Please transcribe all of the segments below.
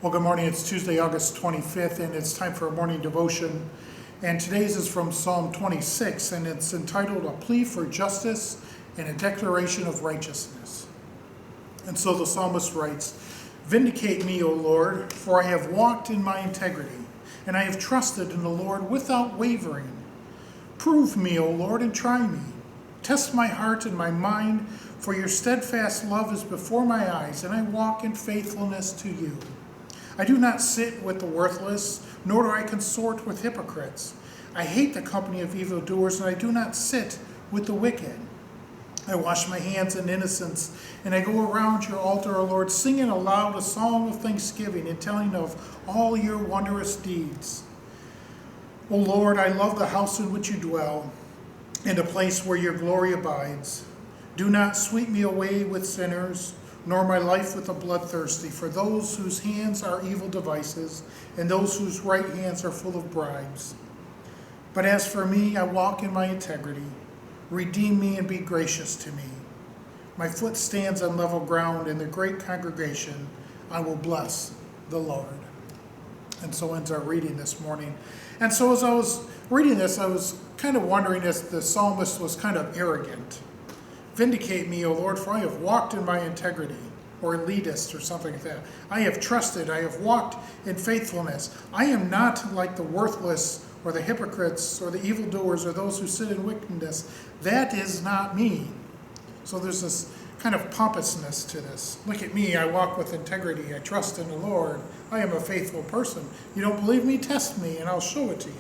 Well, good morning. It's Tuesday, August 25th, and it's time for a morning devotion. And today's is from Psalm 26, and it's entitled A Plea for Justice and a Declaration of Righteousness. And so the psalmist writes, "Vindicate me, O Lord, for I have walked in my integrity, and I have trusted in the Lord without wavering. Prove me, O Lord, and try me. Test my heart and my mind, for your steadfast love is before my eyes, and I walk in faithfulness to you. I do not sit with the worthless, nor do I consort with hypocrites. I hate the company of evildoers, and I do not sit with the wicked. I wash my hands in innocence, and I go around your altar, O Lord, singing aloud a song of thanksgiving and telling of all your wondrous deeds. O Lord, I love the house in which you dwell, and the place where your glory abides. Do not sweep me away with sinners, nor my life with the bloodthirsty, for those whose hands are evil devices, and those whose right hands are full of bribes. But as for me, I walk in my integrity. Redeem me and be gracious to me. My foot stands on level ground. In the great congregation, I will bless the Lord." And so ends our reading this morning. And so as I was reading this, I was kind of wondering if the psalmist was kind of arrogant. "Vindicate me, O Lord, for I have walked in my integrity," or elitist or something like that. "I have trusted, I have walked in faithfulness. I am not like the worthless or the hypocrites or the evildoers or those who sit in wickedness. That is not me." So there's this kind of pompousness to this. "Look at me, I walk with integrity. I trust in the Lord. I am a faithful person. You don't believe me? Test me and I'll show it to you."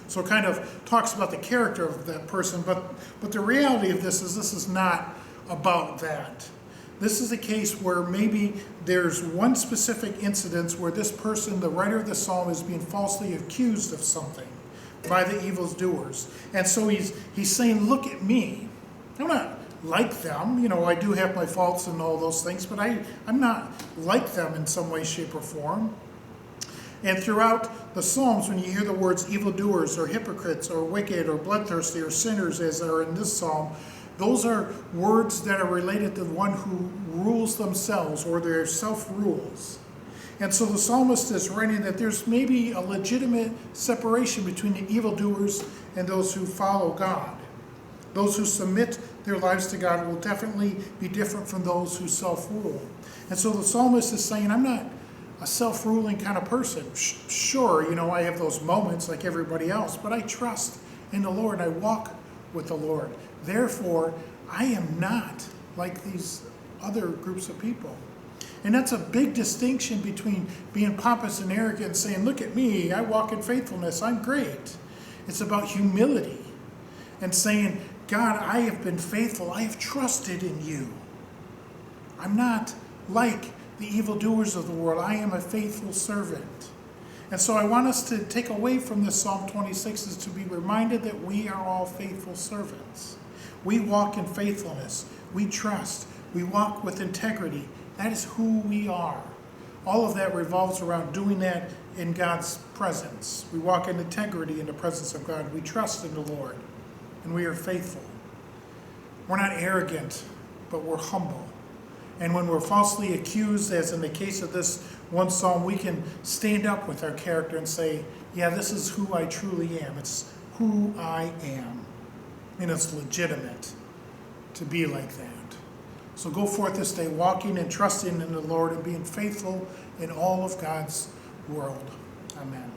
So it kind of talks about the character of that person, but the reality of this is not about that. This is a case where maybe there's one specific incident where this person, the writer of the psalm, is being falsely accused of something by the evildoers. And so he's saying, "Look at me. I'm not like them. I do have my faults and all those things, but I'm not like them in some way, shape, or form." And throughout the Psalms, when you hear the words evildoers or hypocrites or wicked or bloodthirsty or sinners, as are in this psalm, those are words that are related to the one who rules themselves or their self-rules. And so the psalmist is writing that there's maybe a legitimate separation between the evildoers and those who follow God. Those who submit their lives to God will definitely be different from those who self-rule. And so the psalmist is saying, I'm not a self-ruling kind of person. Sure, I have those moments like everybody else, but I trust in the Lord. I walk with the Lord. Therefore, I am not like these other groups of people. And that's a big distinction between being pompous and arrogant and saying, "Look at me, I walk in faithfulness, I'm great." It's about humility and saying, "God, I have been faithful. I have trusted in you. I'm not like the evildoers of the world. I am a faithful servant." And so I want us to take away from this Psalm 26 is to be reminded that we are all faithful servants. We walk in faithfulness. We trust. We walk with integrity. That is who we are. All of that revolves around doing that in God's presence. We walk in integrity in the presence of God. We trust in the Lord, and we are faithful. We're not arrogant, but we're humble. And when we're falsely accused, as in the case of this one psalm, we can stand up with our character and say, yeah, this is who I truly am. It's who I am. And it's legitimate to be like that. So go forth this day walking and trusting in the Lord and being faithful in all of God's world. Amen.